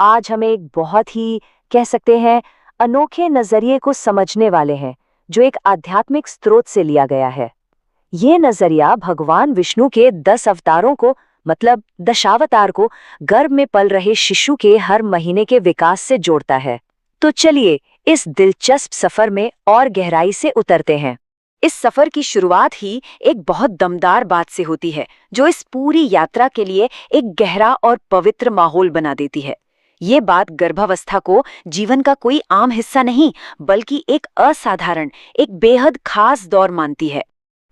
आज हम एक बहुत ही कह सकते हैं अनोखे नजरिए को समझने वाले हैं, जो एक आध्यात्मिक स्रोत से लिया गया है। ये नजरिया भगवान विष्णु के 10 अवतारों को, मतलब दशावतार को, गर्भ में पल रहे शिशु के हर महीने के विकास से जोड़ता है। तो चलिए इस दिलचस्प सफर में और गहराई से उतरते हैं। इस सफर की शुरुआत ही एक बहुत दमदार बात से होती है, जो इस पूरी यात्रा के लिए एक गहरा और पवित्र माहौल बना देती है। ये बात गर्भावस्था को जीवन का कोई आम हिस्सा नहीं, बल्कि एक असाधारण, एक बेहद खास दौर मानती है।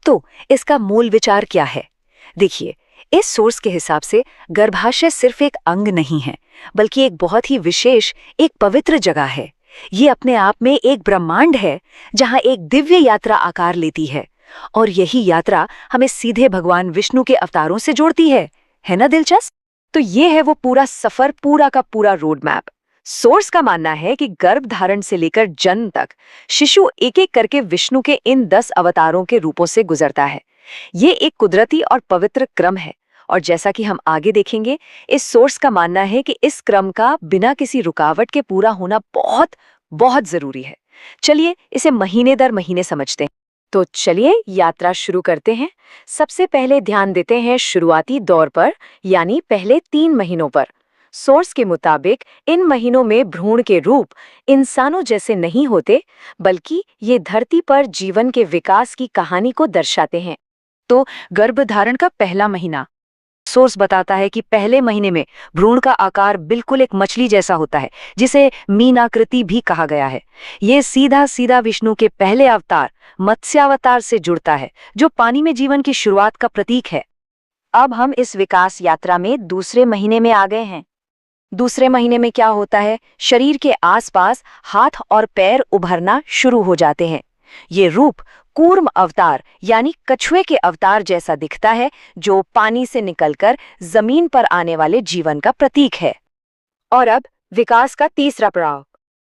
तो इसका मूल विचार क्या है? देखिए, इस सोर्स के हिसाब से गर्भाशय सिर्फ एक अंग नहीं है, बल्कि एक बहुत ही विशेष, एक पवित्र जगह है। ये अपने आप में एक ब्रह्मांड है, जहां एक दिव्य यात्रा आकार लेती है। और यही यात्रा हमें सीधे भगवान विष्णु के अवतारों से जोड़ती है ना दिलचस्प? तो ये है वो पूरा सफर, पूरा का पूरा रोड मैप। सोर्स का मानना है कि गर्भ धारण से लेकर जन्म तक शिशु एक एक करके विष्णु के इन 10 अवतारों के रूपों से गुजरता है। ये एक कुदरती और पवित्र क्रम है, और जैसा कि हम आगे देखेंगे, इस सोर्स का मानना है कि इस क्रम का बिना किसी रुकावट के पूरा होना बहुत बहुत जरूरी है। चलिए इसे महीने दर महीने समझते हैं। तो चलिए यात्रा शुरू करते हैं। सबसे पहले ध्यान देते हैं शुरुआती दौर पर, यानी पहले 3 महीनों पर। सोर्स के मुताबिक इन महीनों में भ्रूण के रूप इंसानों जैसे नहीं होते, बल्कि ये धरती पर जीवन के विकास की कहानी को दर्शाते हैं। तो गर्भधारण का पहला महीना, सोर्स बताता है कि पहले महीने में भ्रूण का आकार बिल्कुल एक मछली जैसा होता है, जिसे मीनाकृति भी कहा गया है। ये सीधा सीधा विष्णु के पहले अवतार मत्स्यावतार से जुड़ता है, जो पानी में जीवन की शुरुआत का प्रतीक है। अब हम इस विकास यात्रा में दूसरे महीने में आ गए हैं। दूसरे महीने में क्या होता है? शरीर के आसपास हाथ और पैर उभरना शुरू हो जाते हैं। ये रूप कूर्म अवतार यानी कछुए के अवतार जैसा दिखता है, जो पानी से निकलकर जमीन पर आने वाले जीवन का प्रतीक है। और अब विकास का तीसरा पड़ाव।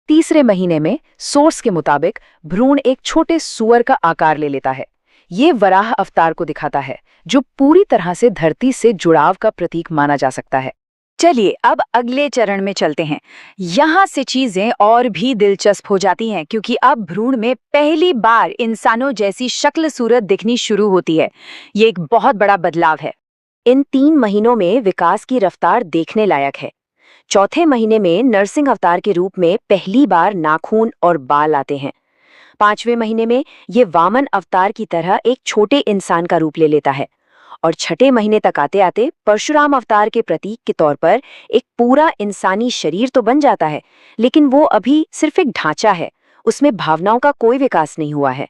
तीसरे महीने में सोर्स के मुताबिक भ्रूण एक छोटे सूअर का आकार ले लेता है। ये वराह अवतार को दिखाता है, जो पूरी तरह से धरती से जुड़ाव का प्रतीक माना जा सकता है। चलिए अब अगले चरण में चलते हैं। यहाँ से चीजें और भी दिलचस्प हो जाती हैं, क्योंकि अब भ्रूण में पहली बार इंसानों जैसी शक्ल सूरत दिखनी शुरू होती है। ये एक बहुत बड़ा बदलाव है। इन 3 महीनों में विकास की रफ्तार देखने लायक है। चौथे महीने में नरसिंह अवतार के रूप में पहली बार नाखून और बाल आते हैं। 5वें महीने में ये वामन अवतार की तरह एक छोटे इंसान का रूप ले लेता है। और 6ठे महीने तक आते आते परशुराम अवतार के प्रतीक के तौर पर एक पूरा इंसानी शरीर तो बन जाता है, लेकिन वो अभी सिर्फ एक ढांचा है। उसमें भावनाओं का कोई विकास नहीं हुआ है।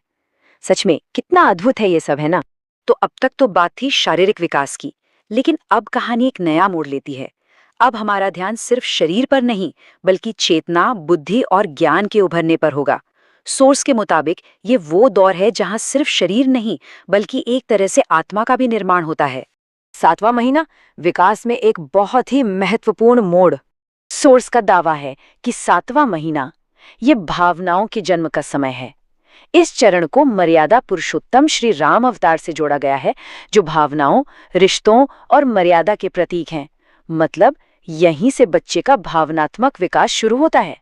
सच में कितना अद्भुत है ये सब, है ना? तो अब तक तो बात थी शारीरिक विकास की, लेकिन अब कहानी एक नया मोड़ लेती है। अब हमारा ध्यान सिर्फ शरीर पर नहीं, बल्कि चेतना, बुद्धि और ज्ञान के उभरने पर होगा। सोर्स के मुताबिक ये वो दौर है जहां सिर्फ शरीर नहीं, बल्कि एक तरह से आत्मा का भी निर्माण होता है। 7वां महीना, विकास में एक बहुत ही महत्वपूर्ण मोड़। सोर्स का दावा है कि 7वां महीना ये भावनाओं के जन्म का समय है। इस चरण को मर्यादा पुरुषोत्तम श्री राम अवतार से जोड़ा गया है, जो भावनाओं, रिश्तों और मर्यादा के प्रतीक हैं। मतलब यहीं से बच्चे का भावनात्मक विकास शुरू होता है।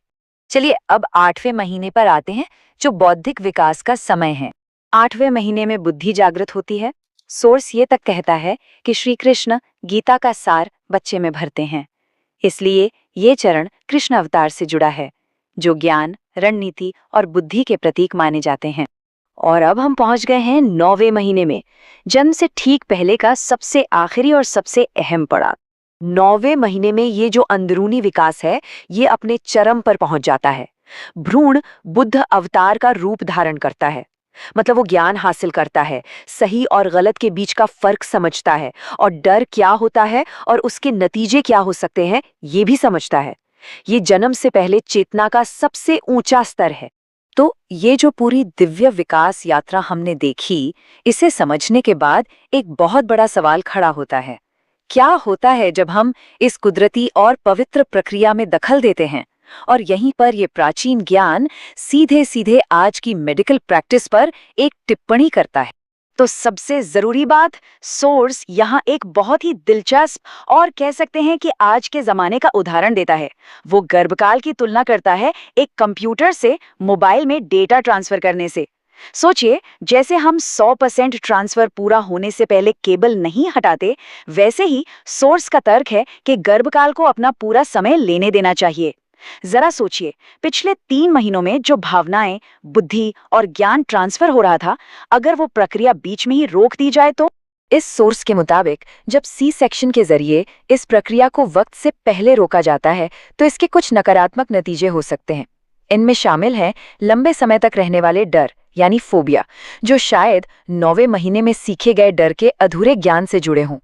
चलिए अब 8वें महीने पर आते हैं, जो बौद्धिक विकास का समय है। 8वें महीने में बुद्धि जागृत होती है। सोर्स ये तक कहता है कि श्री कृष्ण गीता का सार बच्चे में भरते हैं। इसलिए ये चरण कृष्ण अवतार से जुड़ा है, जो ज्ञान, रणनीति और बुद्धि के प्रतीक माने जाते हैं। और अब हम पहुंच गए हैं 9वें महीने में, जन्म से ठीक पहले का सबसे आखिरी और सबसे अहम पड़ाव। 9वें महीने में ये जो अंदरूनी विकास है, ये अपने चरम पर पहुंच जाता है। भ्रूण बुद्ध अवतार का रूप धारण करता है। मतलब वो ज्ञान हासिल करता है, सही और गलत के बीच का फर्क समझता है, और डर क्या होता है और उसके नतीजे क्या हो सकते हैं ये भी समझता है। ये जन्म से पहले चेतना का सबसे ऊंचा स्तर है। तो ये जो पूरी दिव्य विकास यात्रा हमने देखी, इसे समझने के बाद एक बहुत बड़ा सवाल खड़ा होता है। क्या होता है जब हम इस कुदरती और पवित्र प्रक्रिया में दखल देते हैं? और यहीं पर ये प्राचीन ज्ञान सीधे सीधे आज की मेडिकल प्रैक्टिस पर एक टिप्पणी करता है। तो सबसे जरूरी बात, सोर्स यहाँ एक बहुत ही दिलचस्प और कह सकते हैं कि आज के जमाने का उदाहरण देता है। वो गर्भकाल की तुलना करता है एक कंप्यूटर से मोबाइल में डेटा ट्रांसफर करने से। सोचिए, जैसे हम 100% ट्रांसफर पूरा होने से पहले केबल नहीं हटाते, वैसे ही सोर्स का तर्क है कि गर्भकाल को अपना पूरा समय लेने देना चाहिए। जरा सोचिए, पिछले 3 महीनों में जो भावनाएं, बुद्धि और ज्ञान ट्रांसफर हो रहा था, अगर वो प्रक्रिया बीच में ही रोक दी जाए तो? इस सोर्स के मुताबिक जब सी सेक्शन के जरिए इस प्रक्रिया को वक्त से पहले रोका जाता है तो इसके कुछ नकारात्मक नतीजे हो सकते हैं। इनमें शामिल हैं लंबे समय तक रहने वाले डर यानी फोबिया, जो शायद 9वें महीने में सीखे गए डर के अधूरे ज्ञान से जुड़े हों।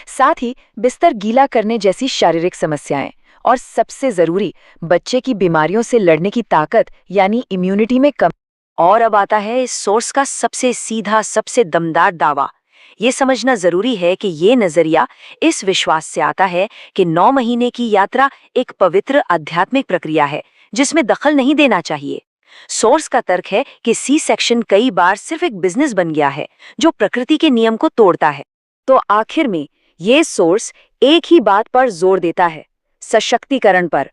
साथ ही बिस्तर गीला करने जैसी शारीरिक समस्याएं, और सबसे जरूरी, बच्चे की बीमारियों से लड़ने की ताकत यानी इम्यूनिटी में कम। और अब आता है इस सोर्स का सबसे सीधा, सबसे दमदार दावा। ये समझना जरूरी है कि ये नजरिया इस विश्वास से आता है कि 9 महीने की यात्रा एक पवित्र आध्यात्मिक प्रक्रिया है जिसमें दखल नहीं देना चाहिए। सोर्स का तर्क है कि सी सेक्शन कई बार सिर्फ एक बिजनेस बन गया है जो प्रकृति के नियम को तोड़ता है। तो आखिर में ये सोर्स एक ही बात पर जोर देता है, सशक्तिकरण पर।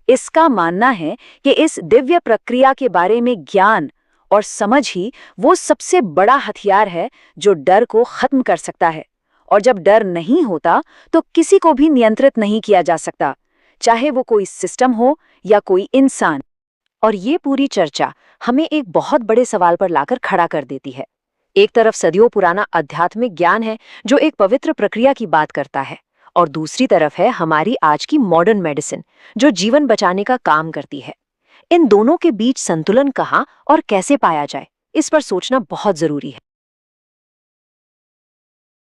इसका मानना है कि इस दिव्य प्रक्रिया के बारे में ज्ञान और समझ ही वो सबसे बड़ा हथियार है जो डर को खत्म कर सकता है। और जब डर नहीं होता तो किसी को भी नियंत्रित नहीं किया जा सकता, चाहे वो कोई सिस्टम हो या कोई इंसान। और ये पूरी चर्चा हमें एक बहुत बड़े सवाल पर लाकर खड़ा कर देती है। एक तरफ सदियों पुराना आध्यात्मिक ज्ञान है जो एक पवित्र प्रक्रिया की बात करता है, और दूसरी तरफ है हमारी आज की मॉडर्न मेडिसिन जो जीवन बचाने का काम करती है। इन दोनों के बीच संतुलन कहाँ और कैसे पाया जाए, इस पर सोचना बहुत जरूरी है।